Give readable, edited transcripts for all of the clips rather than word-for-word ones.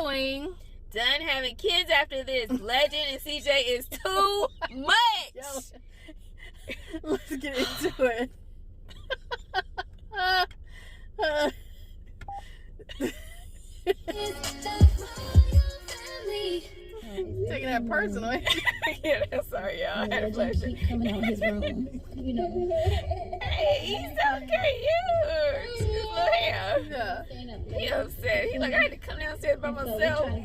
doing? Done having kids after this. Legend and CJ is too much. Yo, let's get into it. Taking that personal. Yeah, sorry, y'all. I had a flashback. Keep coming out his room, you know. Hey, he's so cute. His little hair. Yeah. He upset. He like, I had to come downstairs by myself. We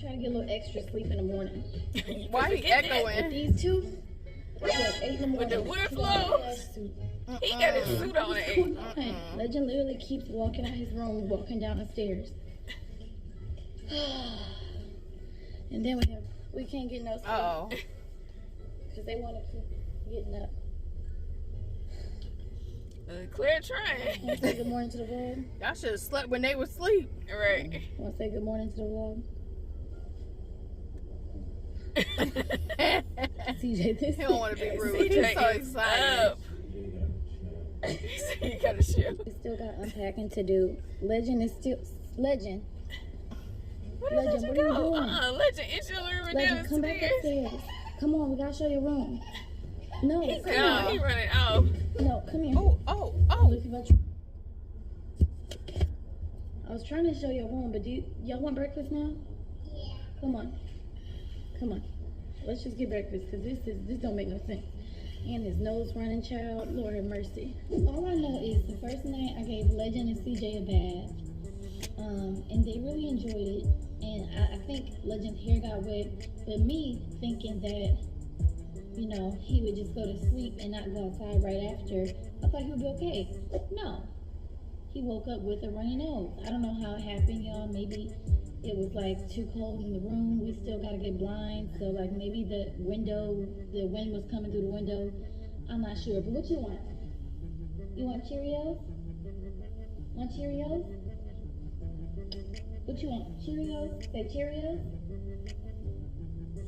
try to get a little extra sleep in the morning. Why are you echoing? These two, at 8 in the morning. With the water flow. He got his suit on at 8. Legend literally keeps walking out his room, walking down the stairs. And then we can't get no sleep. Uh-oh. Because they want to keep getting up. Claire trying. Want to say good morning to the vlog? Y'all should have slept when they were asleep. Right. Want to say good morning to the vlog? CJ, this He don't want to be rude. CJ He's so is excited. up. You gotta show. We still got unpacking to do. Legend is still Legend. Where Legend, did what you are you go? doing? Legend, it's your room Legend, come back downstairs. upstairs. Come on, we gotta show your room. No, He's come gone. on. He running off. No, come here. Oh. Look at my I was trying to show your room, but y'all want breakfast now? Yeah. Come on. Let's just get breakfast, because this don't make no sense. And his nose running, child. Lord have mercy. All I know is the first night I gave Legend and CJ a bath. And they really enjoyed it. And I think Legend's hair got wet. But me thinking that, you know, he would just go to sleep and not go outside right after, I thought he would be okay. No. He woke up with a runny nose. I don't know how it happened, y'all. Maybe it was like too cold in the room. We still gotta get blinds. So like maybe the wind was coming through the window. I'm not sure. But what you want? You want Cheerios? Want Cheerios? What you want? Cheerios? Say Cheerios?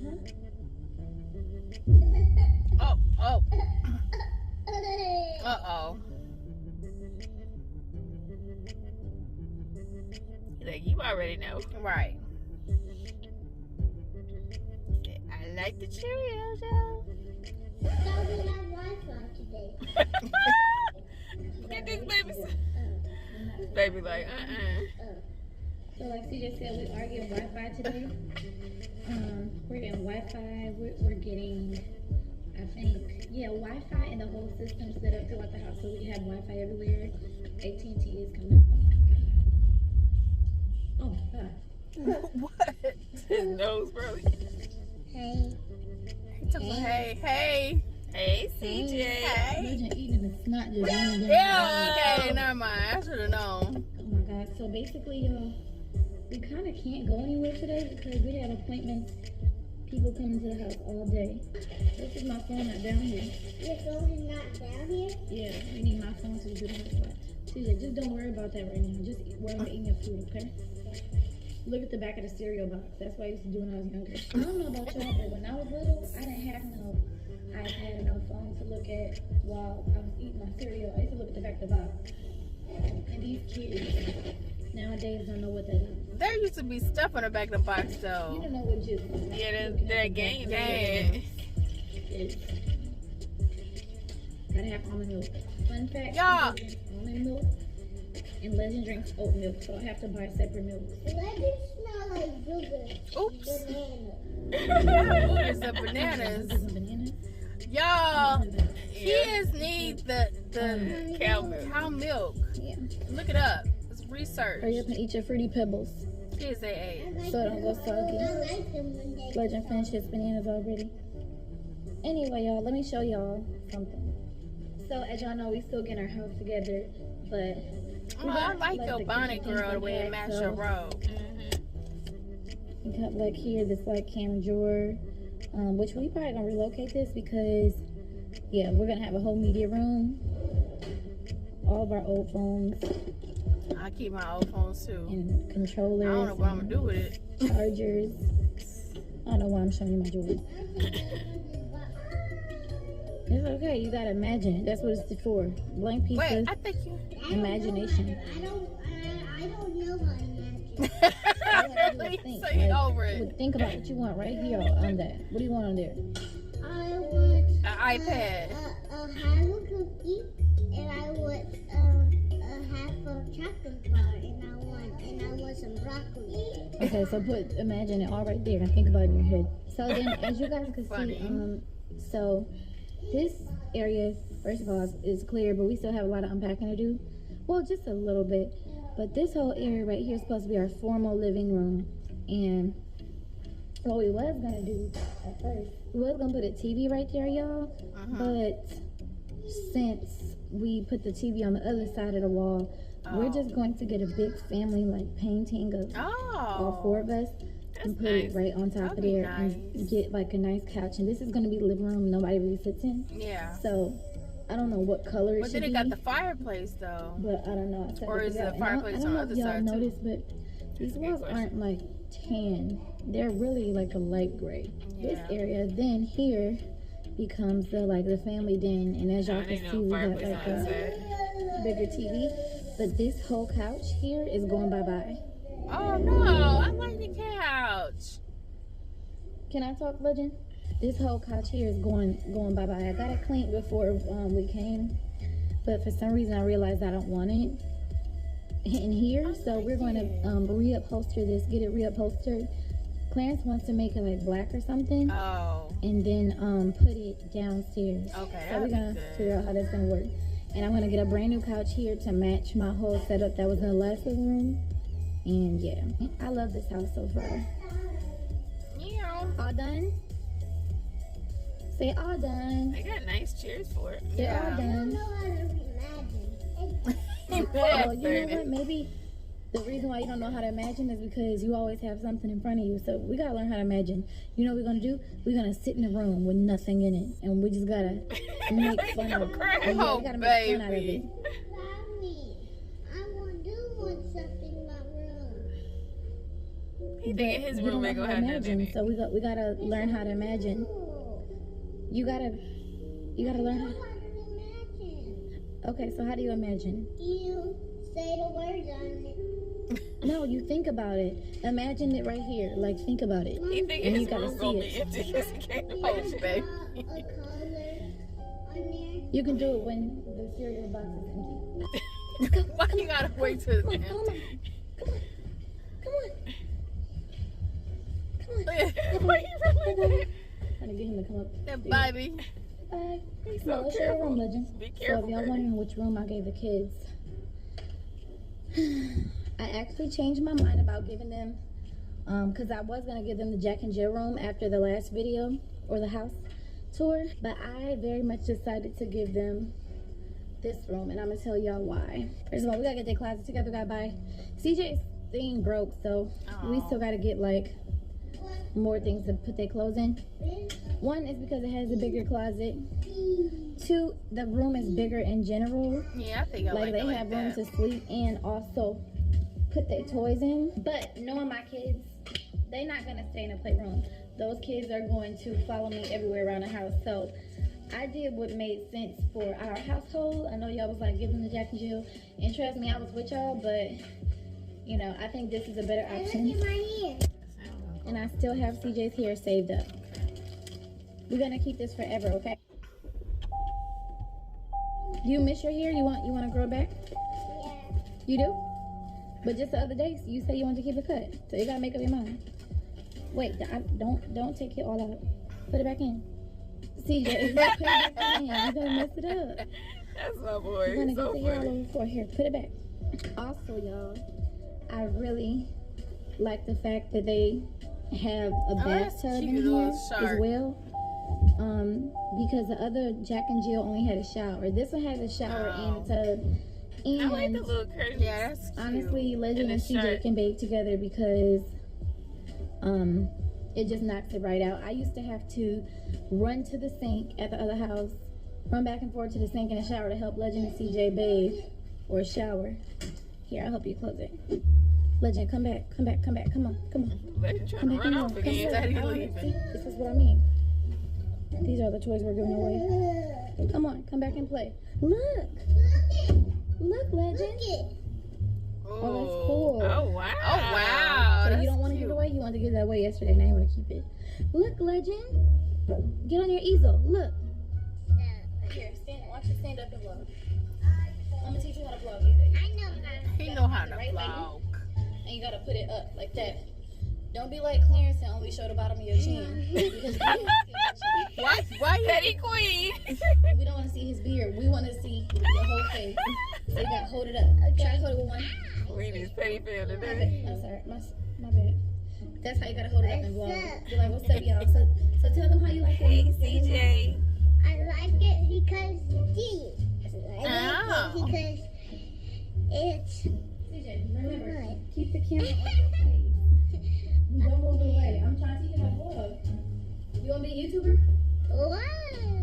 Huh? Oh. Uh-oh. Like, you already know. Right. I like the Cheerios, y'all. So we have Wi-Fi today. Look at this baby. Baby like, So like CJ said, we are getting Wi-Fi today. We're getting Wi-Fi. We're getting, I think, Wi-Fi and the whole system set up throughout the house. So we have Wi-Fi everywhere. AT&T is coming up. Oh God. What? His nose, probably. Hey. Hey. Hey, CJ. Legend eating the snot just running down. Yeah, okay, never mind. I should have known. Oh my God. So basically, y'all, we kind of can't go anywhere today because we have appointments. People coming to the house all day. This is my phone not down here. Your phone is not down here? Yeah, we need my phone to do the hotspot. CJ, just don't worry about that right now. Just worry about eating your food, okay? Look at the back of the cereal box. That's what I used to do when I was younger. I don't know about y'all, but when I was little, I didn't have no iPad, no phone to look at while I was eating my cereal. I used to look at the back of the box. And these kids nowadays don't know what that is. There used to be stuff on the back of the box, You though. don't know what just Yeah, they're game. is. Gotta have almond milk. Fun fact, Y'all. almond milk and Legend drinks oat milk, so I have to buy separate milk. Legend smell like yogurt. Oops. Banana. It's the bananas. Some bananas. Y'all, kids need the Cow milk. cow milk. Yeah. Look it up. It's research. Hurry up and eat your Fruity Pebbles Kids they ate. so it don't go I soggy. like them when they Legend finished his bananas already. Anyway, y'all, let me show y'all something. So, as y'all know, we still getting our house together, but Oh, I like your the bonnet, kitchen girl, the way it unpacked, matched so your robe. we got like here this like cam drawer, which we probably gonna relocate this because, yeah, we're gonna have a whole media room. All of our old phones I keep my old phones too. and controllers. I don't know what I'm gonna do with it. Chargers. I don't know why I'm showing you my drawers. It's okay. You gotta imagine. That's what it's for. Blank pieces. Wait, I think you. Imagination. I don't know how to imagine. Say over it. Think about what you want right here on that. What do you want on there? I want An iPad. a half a cookie, and I want a half of chocolate bar, and I want some broccoli. Okay, so imagine it all right there and think about it in your head. So then, as you guys can Funny. see, so this area, first of all, is clear, but we still have a lot of unpacking to do. Well, just a little bit. But this whole area right here is supposed to be our formal living room. And what we was gonna do at first, we was gonna put a TV right there, y'all. But since we put the TV on the other side of the wall, we're just going to get a big family like painting of all four of us and put it right on top of there and get like a nice couch. And this is gonna be the living room nobody really sits in. Yeah. So I don't know what color it But should then it be. got the fireplace though. But I don't know. Or is the fireplace on the other I don't know side if y'all too? noticed, but these walls aren't like tan. They're really like a light gray. This area then here becomes the family den, and as y'all can see, we got like a bigger TV. But this whole couch here is going bye-bye. Oh no, I like the couch. Can I talk, Legend? This whole couch here is going bye-bye. I got it cleaned before we came, but for some reason I realized I don't want it in here, so we're going to reupholster this, get it reupholstered. Clarence wants to make it like black or something, and then put it downstairs. Okay, so we're gonna figure out how that's gonna work. And I'm gonna get a brand new couch here to match my whole setup that was in the last living room. And yeah, I love this house so far. Yeah. All done? Say all done. They got nice chairs for it. They're all I don't done. know how to imagine. Oh, you know what? Maybe the reason why you don't know how to imagine is because you always have something in front of you. So we gotta learn how to imagine. You know what we're gonna do? We're gonna sit in a room with nothing in it, and we just gotta make fun of it. Yeah, we gotta make fun out of it. Mommy, I want something in my room. He thinking his room ain't gonna have nothing in it. So we gotta learn how to imagine. You gotta learn how. I want to imagine. Okay, so how do you imagine? You say the words on it. No, you think about it. Imagine it right here. Like, think about it. He thinking And his you gotta room gonna see be it. empty because he can't hold you, baby. A color on there. You can do it when the cereal box is empty. Why you gotta wait till it's Come on, empty? come on. Why you really Trying to get him to come up. that baby? Bye. He's Well, so let's show the room, careful. Legend. Be So if careful, y'all baby. wondering which room I gave the kids, I actually changed my mind about giving them, because I was going to give them the Jack and Jill room after the last video, or the house tour, but I very much decided to give them this room, and I'm going to tell y'all why. First of all, we got to get their closet together, we got to buy. CJ's thing broke, so we still got to get, like, more things to put their clothes in. One is because it has a bigger closet. Two, the room is bigger in general. Yeah, I think I like They it like have room that. to sleep and also put their toys in. But knowing my kids, they're not gonna stay in the playroom. Those kids are going to follow me everywhere around the house. So I did what made sense for our household. I know y'all was like, give them the Jack and Jill, and trust me, I was with y'all, but you know, I think this is a better option. Look at my hair. And I still have CJ's hair saved up. We're gonna keep this forever, okay? Do you miss your hair? You want to grow it back? Yeah. You do? But just the other day, you said you wanted to keep it cut. So you gotta make up your mind. Wait, don't take it all out. Put it back in. CJ, put it back in. You're gonna mess it up. That's my boy. You're gonna He's so get the hair all funny. over the floor. Here, put it back. Also, y'all, I really like the fact that they have a that's bathtub cute, in a here little as shark. well. Because the other Jack and Jill only had a shower. This one has a shower and a tub. And I like the little curtains. Yeah, that's cute. honestly, Legend and the CJ shirt. can bathe together because it just knocks it right out. I used to have to run to the sink at the other house, run back and forth to the sink in the shower to help Legend and CJ bathe or shower. Here, I'll help you close it. Legend, come back, come on, come on. Let him try Come to back run in off here. again. Daddy Come leaving. See, this is what I mean. These are the toys we're giving away. Come on, come back and play. Look, Look Legend. it. Oh, that's cool. Oh wow. Oh wow. away yesterday. Now you want to keep it. Look, Legend. Get on your easel. Look. Here, watch it stand up and vlog. I'm gonna teach you how to vlog. I know how. He know how to Right, vlog. And you gotta put it up like that. Don't be like Clarence and only show the bottom of your chin. Because Why Petty Queen? we don't want to see his beard. We want to see your whole face. So you gotta hold it up. Try to hold it with one. Queen is petty fail My today. bad. I'm sorry. My bad. That's how you gotta hold it up and vlog. Be like, what's up, y'all? So tell them how you like it. Hey, CJ. I like it because because it's CJ, remember, keep the camera on your face. Don't move away. I'm trying to teach you how to vlog. You wanna be a YouTuber? what?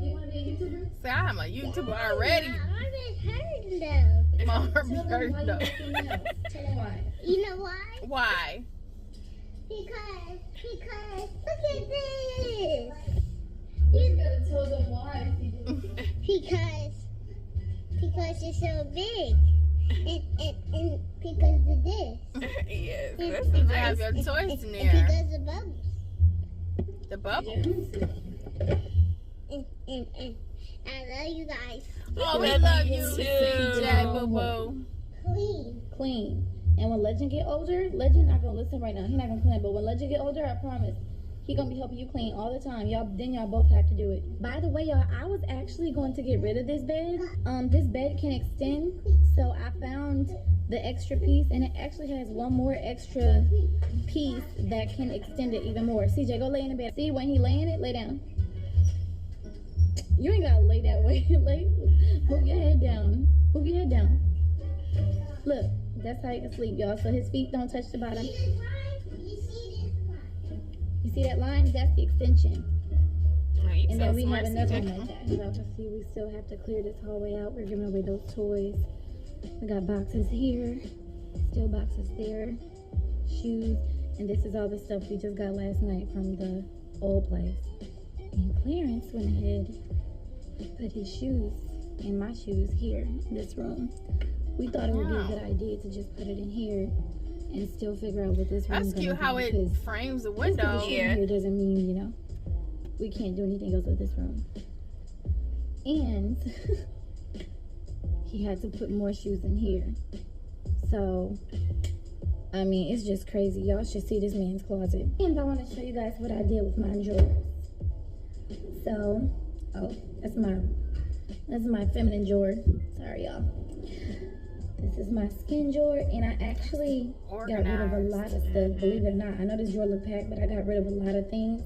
You wanna be a YouTuber? See, I'm a YouTuber already. I already heard though. My heart Tell be them hurting why you though. like something else. Tell them why. You know why? Why? Because look at this. You gotta tell them why, CJ. Because it's so big. And because of this. Yes, that's because you have your toys in And there. because of bubbles. The bubble. And I love you guys. Oh, we love you too, CJ. CJ, boo boo. Clean. And when Legend get older, Legend not gonna listen right now. He not gonna clean. But when Legend get older, I promise, he gonna be helping you clean all the time. Y'all both have to do it. By the way, y'all, I was actually going to get rid of this bed. This bed can extend, so I found the extra piece, and it actually has one more extra piece that can extend it even more. CJ, go lay in the bed. See, when he lay in it, lay down. You ain't gotta lay that way. Move your head down. Move your head down. Look, that's how you can sleep, y'all. So his feet don't touch the bottom. You see that line? That's the extension. And then we have another one like that. Y'all can see we still have to clear this hallway out. We're giving away those toys. We got boxes here, still boxes there, shoes, and this is all the stuff we just got last night from the old place. And Clarence went ahead and put his shoes and my shoes here in this room. We thought it would be a good idea to just put it in here and still figure out what this room is That's going to cute how be. it frames the window. Yeah. Here doesn't mean, you know, we can't do anything else with this room. And he had to put more shoes in here. So, I mean, it's just crazy. Y'all should see this man's closet. And I want to show you guys what I did with my drawers. So, oh, that's my feminine drawer. Sorry, y'all. This is my skin drawer, and I actually got rid of a lot of stuff, believe it or not. I know this drawer looked packed, but I got rid of a lot of things,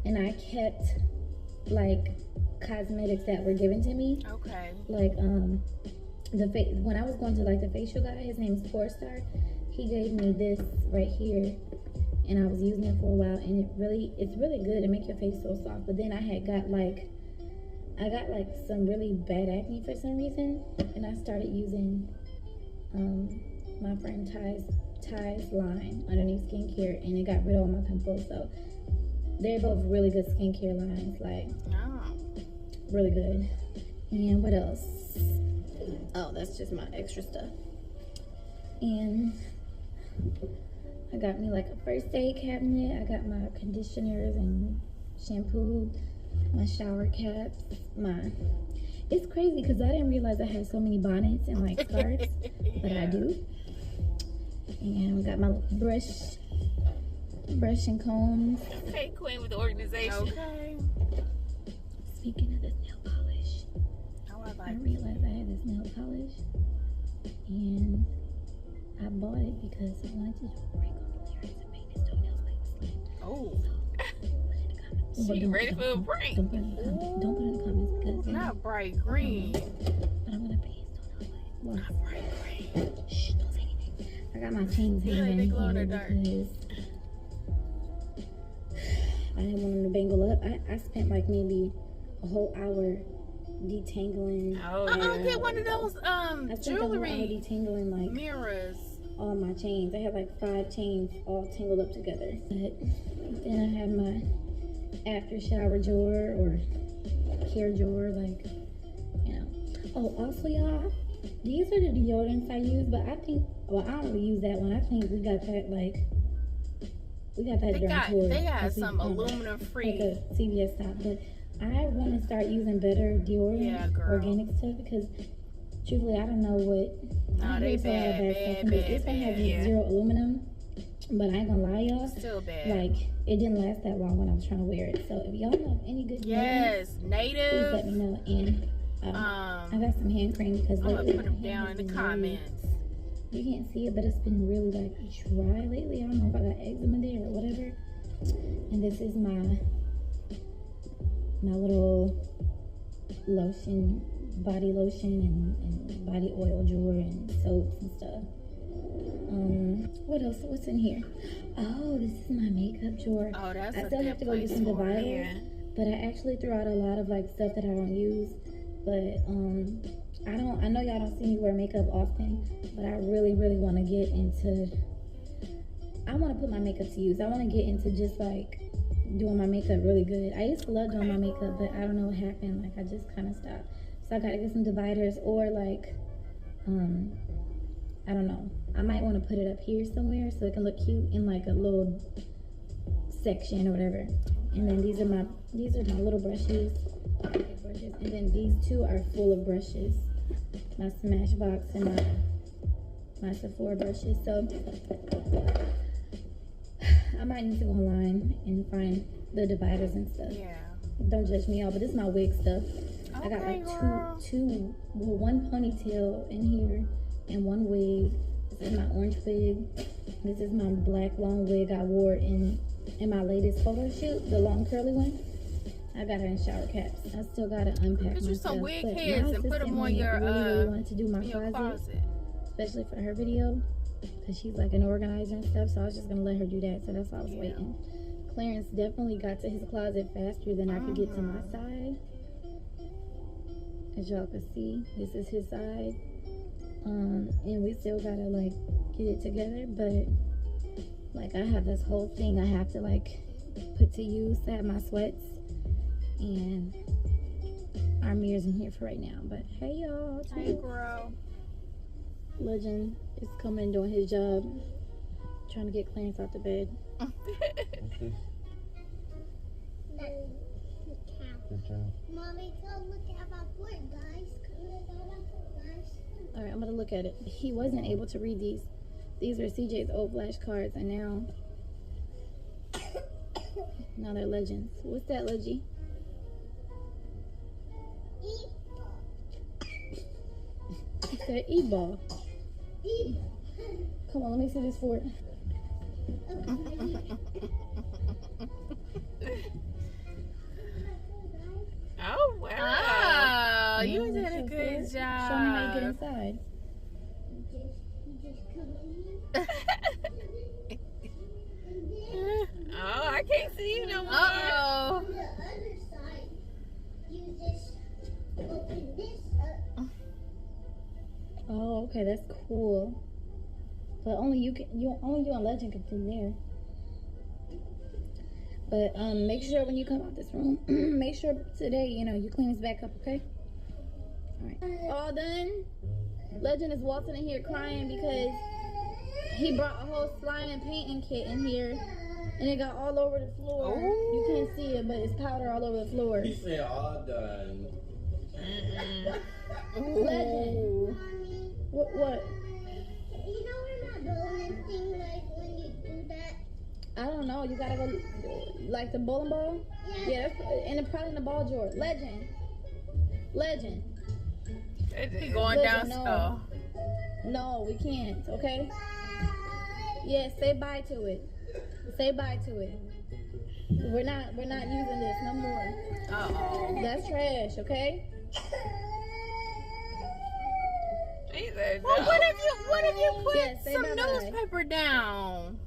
and I kept, like, cosmetics that were given to me. Okay. Like, when I was going to, like, the facial guy, his name is 4-Star, he gave me this right here, and I was using it for a while, and it's really good to make your face so soft. But then I got some really bad acne for some reason, and I started using my friend Ty's line underneath skincare, and it got rid of all my pimples. So they're both really good skincare lines, like really good. And what else? Oh, that's just my extra stuff. And I got me like a first aid cabinet. I got my conditioners and shampoo, my shower caps, it's crazy because I didn't realize I had so many bonnets and like scarves, but I do. And we got my brush and combs. Okay, Queen with the organization. Okay. Speaking of this nail polish, I realized I had this nail polish, and I bought it because I wanted to do a break on Clarence and make his toenails like skin. Oh. She ready for a break. Don't put it in the comments because not bright green. But I'm gonna pay his toenails like Not bright green. Shh, don't say anything. I got my chains hanging they glow in here the dark. because I didn't want them to bangle up. I spent like maybe a whole hour detangling. Oh, I'm gonna get one of those I spent a whole hour jewelry detangling like mirrors. all my chains. I had like 5 chains all tangled up together. But then I had my after shower drawer or care drawer, like, you know. Oh, also y'all, these are the deodorants I use, but I think, well, I don't really use that one. I think we got that like We got that during tours. They got 'cause we, some aluminum like free. a CVS stop. But I want to start using better deodorant, organic stuff, because truthfully, I don't know what. No, they bad. This one has 0 aluminum, but I ain't gonna lie, y'all. Still bad. Like, it didn't last that long when I was trying to wear it. So if y'all know any good native, please let me know. And I got some hand cream because I'm gonna put them down in the comments. You can't see it, but it's been really like dry lately. I don't know if I got eczema there or whatever. And this is my little lotion, body lotion and body oil drawer and soaps and stuff. What else? What's in here? Oh, this is my makeup drawer. Oh, that's I still have to go get some dividers, but I actually threw out a lot of like stuff that I don't use. But I know y'all don't see me wear makeup often, but I really want to get into. I want to put my makeup to use. I want to get into just like doing my makeup really good. I used to love doing my makeup, but I don't know what happened. Like, I just kind of stopped. So I gotta get some dividers, or like, I don't know. I might want to put it up here somewhere so it can look cute in like a little section or whatever. And then these are my little brushes. And then these two are full of brushes. My Smashbox and my Sephora brushes. So I might need to go online and find the dividers and stuff. Yeah. Don't judge me, y'all, but this is my wig stuff. Okay, I got like one ponytail in here and one wig. This is my orange wig. This is my black long wig I wore in my latest photo shoot, the long curly one. I got her in shower caps. I still gotta unpack Get you some stuff, wig but heads and put them on your really wanted to do my closet, especially for her video, because she's like an organizer and stuff. So I was just gonna let her do that. So that's why I was waiting. Clarence definitely got to his closet faster than I could get to my side. As y'all can see, this is his side. And we still gotta like get it together, but like I have this whole thing I have to like put to use. I have my sweats and our mirrors in here for right now. But hey y'all, hey girl, Legend is coming and doing his job, trying to get Clarence out the bed. Mommy, come look at my board, guys. All right, I'm gonna look at it. He wasn't able to read these. These are CJ's old flashcards, and now they're Legends. What's that, Leggy? He said E-ball. Come on, let me see this for it. Oh wow! You did a good job. Show me how you get inside. Oh, I can't see you no more. On the other side, you just open this up. Oh, okay, that's cool. But only you and Legend can fit in there. But make sure when you come out this room, make sure today, you clean this back up, okay? All right. All done. Legend is waltzing in here crying because he brought a whole slime and painting kit in here, and it got all over the floor. You can't see it, but it's powder all over the floor. He said all done. Legend. What? You know we're not bowling thing, like when you do that? I don't know. You gotta go, like the bowling ball? Yeah, and probably in the ball drawer. Legend. He going down. No, we can't, okay? Yeah, say bye to it. Say bye to it. We're not using this no more. Uh-oh. That's trash, okay? Well, what if you put some bye-bye. newspaper down?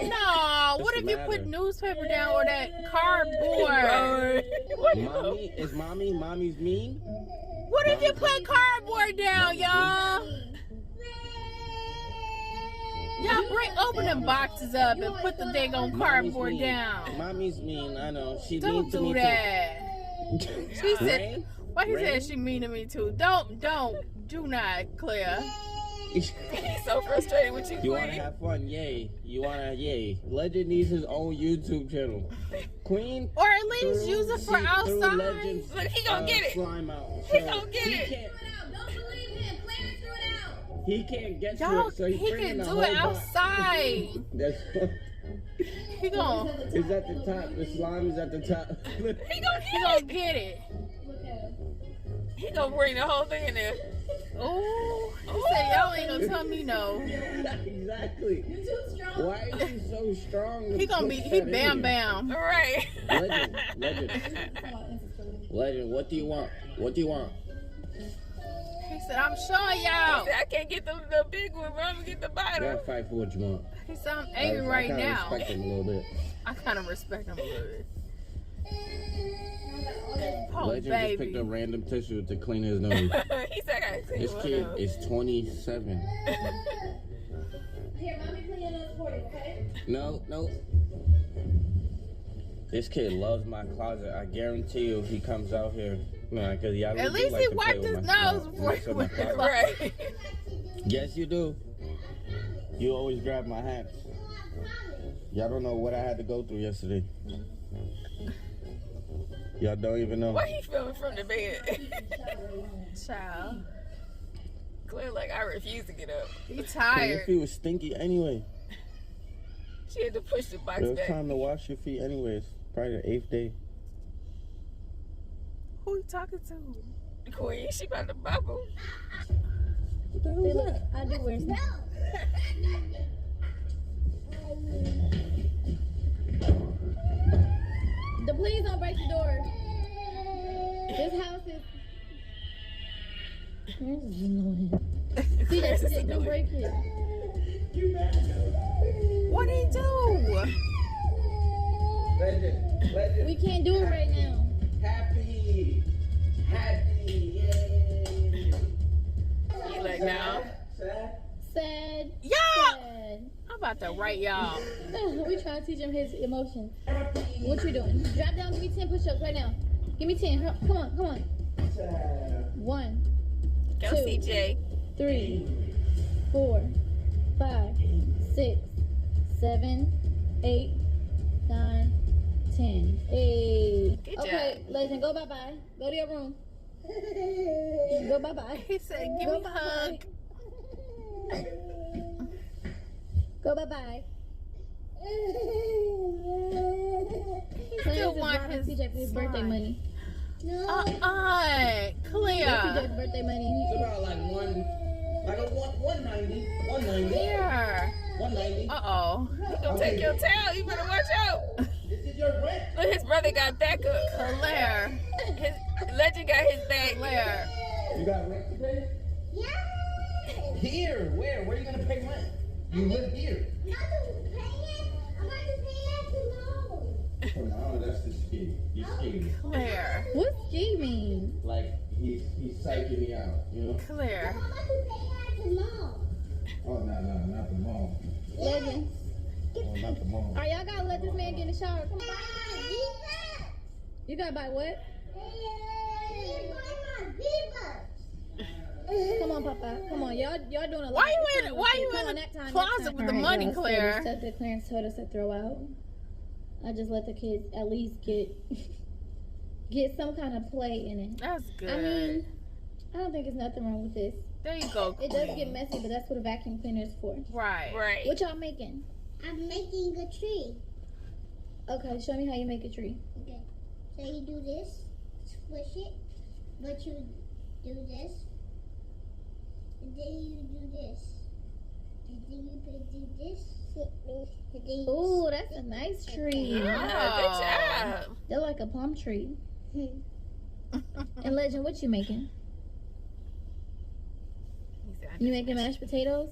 No, what if you put newspaper down or that cardboard? Mommy, is mommy's mean? What if you put cardboard down, y'all? Y'all open them boxes up and put the dang on cardboard down. Mommy's mean, I know. She Don't mean to do me that. too. She said, why he said she mean to me too? Do not, Claire. He's so frustrated with you, You want to Queen. have fun? Yay. You want to, yay. Legend needs his own YouTube channel. Queen. Or at least use it for threw outside. Legend's, Look, he gonna get it. Slime out. He So gonna get it. Can't, Don't believe him. Clarence threw it out. he can't get Y'all, to it, so he's he bringing can the do whole it box. outside. That's He gon' It's at the top. The slime is at the top. He gonna he get gonna it. get it. Look at him. He gonna bring the whole thing in there. Ooh, he said y'all ain't gonna tell me no. Exactly. You're too strong. Why is he so strong? to He gonna be push he that in bam here? bam. All right. Legend, what do you want? What do you want? He said I'm showing y'all. I can't get the big one, but I'm gonna get the You bottom. gotta fight for what you want. He said I'm angry right I kinda now. respect him a little bit. I kind of respect him a little bit. Oh Legend just picked baby. up random tissue to clean his nose. He said I gotta clean This one kid up. is 27. Here, mommy clean your nose for you, okay? No. This kid loves my closet. I guarantee you, if he comes out here, no, because y'all At least he wiped his nose before he went to Right. Yes, you do. You always grab my hats. Y'all don't know what I had to go through yesterday. Y'all don't even know. Why he filming from the bed? Child, Claire, like, I refuse to get up. he Your tired. feet was stinky anyway. She had to push the box It was back. time to wash your feet anyways. Probably the 8th day. Who he talking to? Queen, she about to bubble. What the hell is that? I do wear some. Please don't break the door. This house is. Clarence is annoying. See, that's it. Don't break it. What did he do? Legend. We can't do it right now. Happy. Yay. He like, now. Sad. Y'all, Sad. I'm about to write y'all. We trying to teach him his emotions. What you doing? Drop down. Give me 10 push-ups right now. Give me 10. Come on. 1, Go 2, CJ. 3, 4, 5, 6, 7, 8, 9, 10. Hey. Good Okay, job. Legend, go bye-bye. Go to your room. Go bye-bye. He said, "Give me a hug." Go bye-bye. He still want his CJ for his birthday slime. money. Clear. CJ's birthday money. It's about like 190. 190. Clear. 190. Uh-oh. He gonna take your tail. You better watch out. This is your rent. Look, his brother got that good. Claire. His Legend got his bag. Claire. You got rent to pay? Yeah. Here. Where? Where are you gonna pay rent? You live here. I'm about to pay it tomorrow. Oh, no, that's the ski. He's skiing. Claire. What's ski mean? Like he's psyching me out, you know? Claire. I'm about to pay it tomorrow. Oh no, not the mall. Legend. Oh, not the mall. Alright, y'all gotta let this man get in the shower. Come on. Buy my V-Bucks. You gotta buy what? Buy my V-Bucks. Come on, Papa. Come on, y'all doing a lot. Why you in Come on, the next time, closet next time. with the Alright, money, y'all, so Claire? the stuff that Clarence told us to throw out. I just let the kids at least get some kind of play in it. That's good. I mean, I don't think there's nothing wrong with this. There you go. It does get messy, but that's what a vacuum cleaner is for. Right. Right. What y'all making? I'm making a tree. Okay, show me how you make a tree. Okay. So you do this, squish it, but you do this, and then you do this, and then you do this, and then you Ooh, that's a nice tree. Yeah, good job. They're like a palm tree. And Legend, what you making? You making mashed potatoes?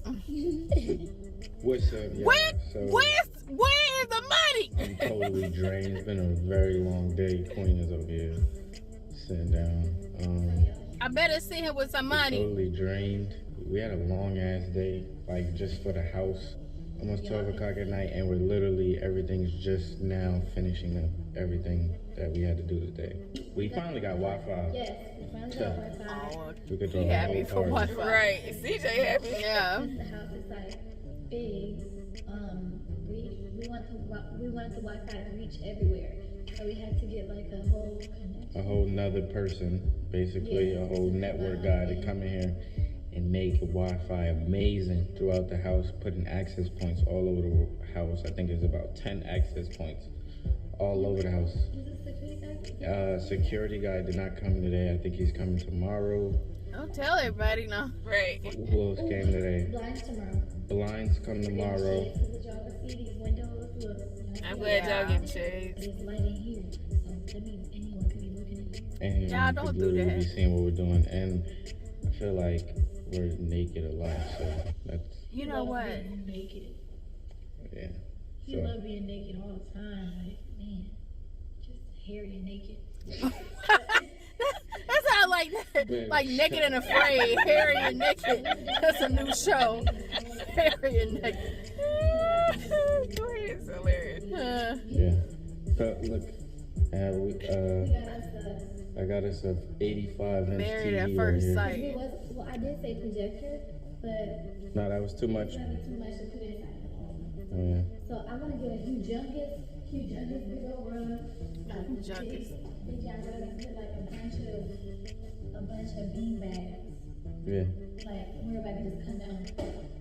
What's up, y'all? Where So, is the money? I'm totally drained. It's been a very long day. Queen is over here sitting down. I better see him with some money. Totally drained. We had a long ass day, like just for the house. almost 12 o'clock at night, and we're literally, everything's just now finishing up everything that we had to do today. We finally got Wi-Fi. Yes, we finally got Wi-Fi. Oh, We could throw he the happy whole for party. Wi-Fi. Right. CJ happy. Yeah. The house is like big. We wanted the Wi-Fi to reach everywhere, so we had to get like a whole connection. A whole nother person, basically, a whole network guy to come in here and make Wi-Fi amazing throughout the house, putting access points all over the house. I think there's about 10 access points all over the house. Is this security guy? Security guy did not come today. I think he's coming tomorrow. Don't tell everybody now. Right. Who else came today? Blinds tomorrow. Blinds come tomorrow. So that y'all can see these windows. Look, I'm glad y'all getting shades. there's light in here, so that means anyone can be looking in here. And Y'all don't could do literally that. be seeing what we're doing. And I feel like we're naked a lot, so that's, You know what? Being naked. yeah. He So, love being naked all the time. Like, man, just hairy and naked. That sounds like Naked and Afraid, Harry and Naked. That's a new show. Harry and Naked. Go ahead. It's hilarious. yeah. So, look, We got us I got us a 85-inch Married TV at right first here. sight. well, I did say projector, but No, that was too much. that'd be too much to put inside the home. Oh, yeah. So I want to get a huge junkus, big old rug. Junkus. Big giant rug and put like a bunch of bean bags. Yeah. Like where everybody can just come down,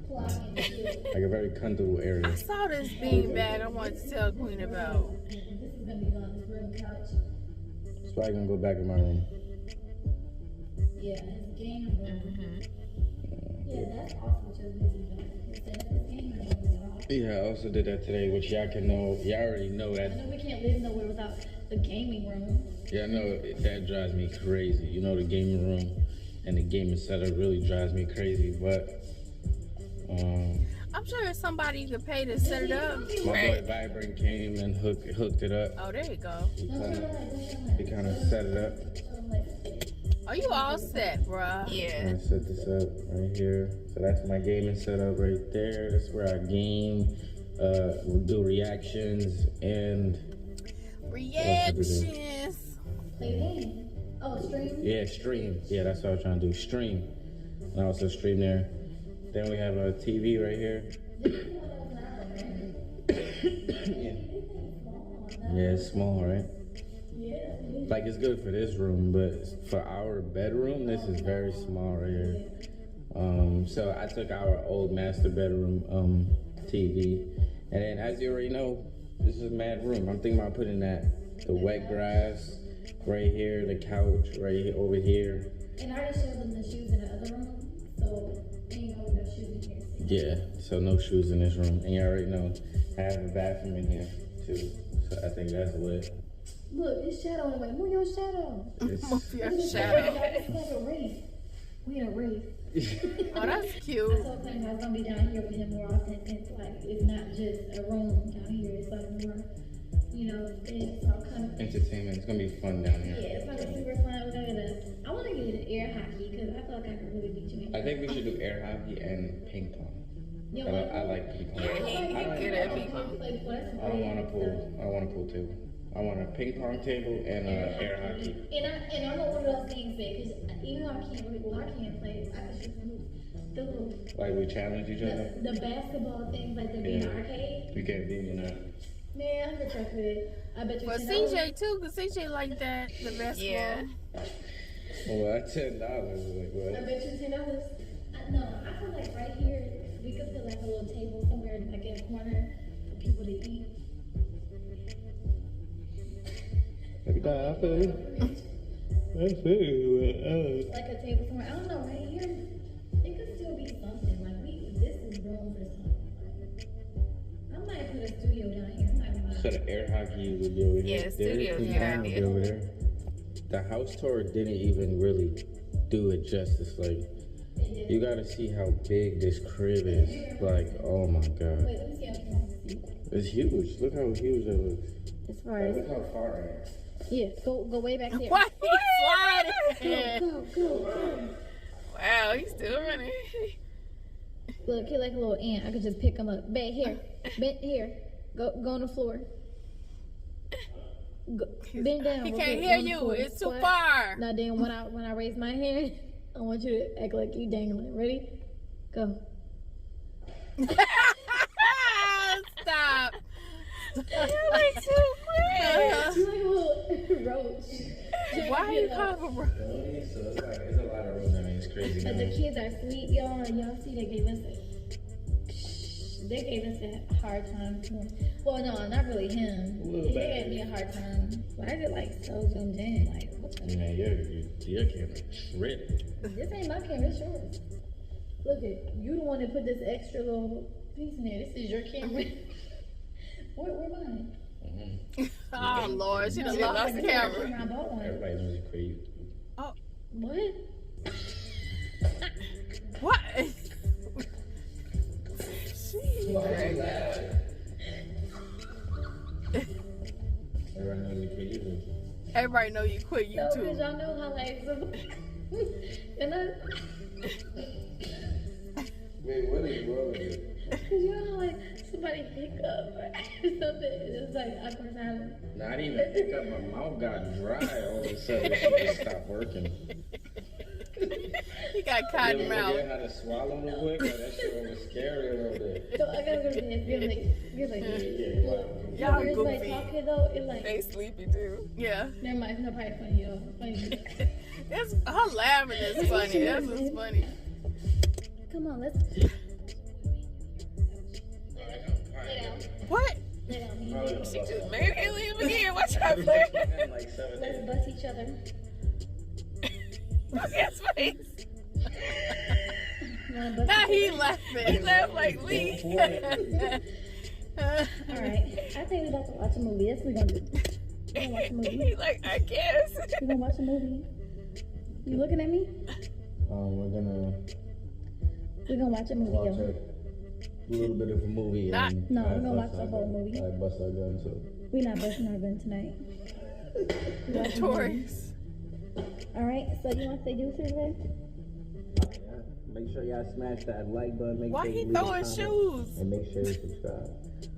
plug in and shit. Like a very comfortable area. I saw this bean bag I wanted to tell Queen about. This is gonna be on this room couch. So I'm gonna go back in my room. Yeah, his game room. Yeah, that's also what you're busy doing. Instead of his game room, y'all. Yeah, I also did that today, which y'all can know. Y'all already know I that. know we can't live nowhere without the gaming room. Yeah, I know that drives me crazy. You know, the gaming room and the gaming setup really drives me crazy. But I'm sure there's somebody you could pay to set it up. my boy Vibrant came and hooked it up. Oh, there you go. He kind of set it up. Oh, you all set, bruh. Yeah. I set this up right here. So that's my gaming setup right there. That's where I game, we'll do reactions and Reactions. Play game. Oh, stream? yeah, stream. Yeah, that's what I was trying to do. Stream. And I also stream there. Then we have a TV right here. Yeah, it's small, right? Like it's good for this room, but for our bedroom, this is very small right here. So I took our old master bedroom TV, and then as you already know, this is a mad room. I'm thinking about putting the wet grass right here, the couch right here, over here. And I already showed them the shoes in the other room, so ain't gonna be no shoes in here. Yeah, so no shoes in this room, and you already know I have a bathroom in here too. So I think that's lit. Look, it's shadow in the way. Move your shadow. It's, Your It's shadow. like a race. We in a race. Oh, that's I cute. told Clarence I was gonna be down here with him more often. It's like it's not just a room down here. It's like more, things. So I'm kind of entertainment. It's gonna be fun down here. it's like super fun. We're gonna. I want to get into air hockey because I feel like I could really beat you in. I think we should do air hockey and ping pong. You I, know I like ping pong. Yeah, he good at ping pong. I don't want a pool. I want a pool table. I want a ping pong table and air hockey. And I'm not one of those things because even though I can't play, I can shoot from hoops. The little, Like we challenge each other. the basketball things like the being Yeah. arcade. We can't beat you now. Man, I bet you could. I bet you. Well, $10. CJ too, because CJ like that, the basketball. Yeah. Well, $10. Like I what? bet you $10. No, I feel like right here we could put like a little table somewhere like in a corner for people to eat. I feel you. Like a table somewhere. I don't know, right here it could still be something. Like this is room for something. I might put a studio down here. So the air hockey would be over here. Yeah, studio, Ping yeah, pong would be yeah. over there. The house tour didn't even really do it justice. Like, you gotta see how big this crib is. Like, oh my god. Wait, let me see how far. It's huge. Look how huge that looks. As far Like, as look how far I am. yeah, go way back there. Why he sliding? Go. Wow, he's still running. Look, he like a little ant. I could just pick him up. Bend here. Bend here. Go on the floor. Go, bend down. He can't hear you. It's too far. Now then, when I raise my hand, I want you to act like you dangling. Ready? Go. Stop. You're like too quick. You like a little roach. Why are you calling him? So it's a lot of room. I mean, it's crazy. But the kids are sweet, y'all. Y'all see they gave us a hard time. Well, no, not really him. He gave me a hard time. Why is it like so zoomed in? Like, what the? Man, your camera shredded. This ain't my camera, it's yours. Look at you, the one that put this extra little piece in there. This is your camera. Where mine? Oh Lord, she done lost the camera. I bought one. Everybody knows you crazy. Oh, What? what? Everybody knows you crazy. Everybody know you quit No, because YouTube. y'all know how like and Wait, what is wrong with you? because you know how like somebody hiccup or something, it's like awkward silence. Not even pick up. My mouth got dry all of a sudden. She just stopped working. He got cotton Forget mouth. how to swallow the quick. That shit was scary a little bit. So I gotta go to bed. Get like Y'all it's like goofy. talking though. It like They sleepy too. Yeah. never mind. It's not probably funny though. Funny. It's her laughing is funny. That's what's funny. Come on, let's What? lay down. She just made him leave again. Watch out for her. Like 7 Let's days. bust each other. Look at his face. You wanna bust Now each he He laughing. laughed like me. other? All right. I think we're about to watch a movie. That's what we're gonna do. We're gonna watch a movie. He like, I guess. We're gonna watch a movie. You looking at me? We're gonna Watch a movie, watch yo. a little bit of a movie. Not- and No, we're gonna bust watch the our whole gun. movie. I bust our gun, so. We're not busting our gun tonight. We watching a movie. Taurus. All right. So you want to say deuces, today? Make sure y'all smash that like button. Make Why sure he you leave a throwing comment, shoes? And make sure you subscribe.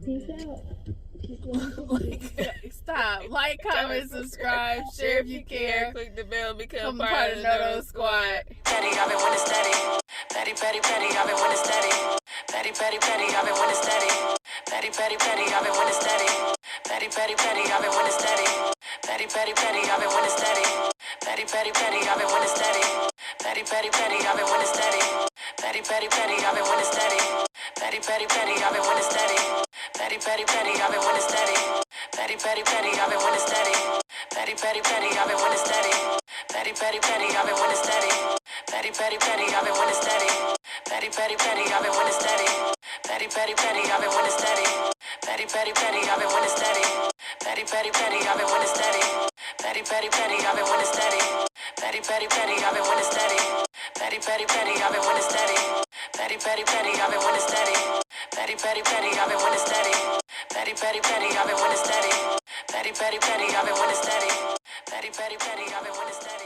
Peace out. Peace out. Stop. Like, comment, subscribe, share if you care. Click the bell, become Come part of the Noto Squad. Petty, I've been winning steady. Petty, petty, petty, I've been winning steady. Petty, petty, petty, I've been winning steady. Petty, petty, petty, I've been winning steady. Petty, petty, petty, I've been winning steady. Petty, petty, petty, I've been winning steady. Petty, petty, petty, I've been winning steady. Petty, petty, petty, I've been winning steady. Petty, petty, petty, I've been winning steady. Petty, petty, petty, I've been winning steady. Petty, petty, petty, I've been winning steady. Petty, petty, petty, I've been winning steady. Petty, petty, petty, I've been winning steady. Petty, petty, petty, I've been winning steady. Petty, petty, petty, I've been winning steady. Petty, petty, petty, I've been winning steady. Petty, petty, petty, I've been winning steady. Petty, petty, petty, I've been winning steady. Petty, petty, petty, I've been winning steady. Petty, petty, petty, I've been winning steady. Petty, petty, petty, I've been winning steady. Petty, petty, petty, I've been winning steady. Petty, petty, petty, I've been winning steady. Petty, petty, petty, I've been winning steady. Petty, petty, petty, I've been winning steady. Petty, petty, petty, I've been winning steady. Petty, petty, petty, I've been winning steady.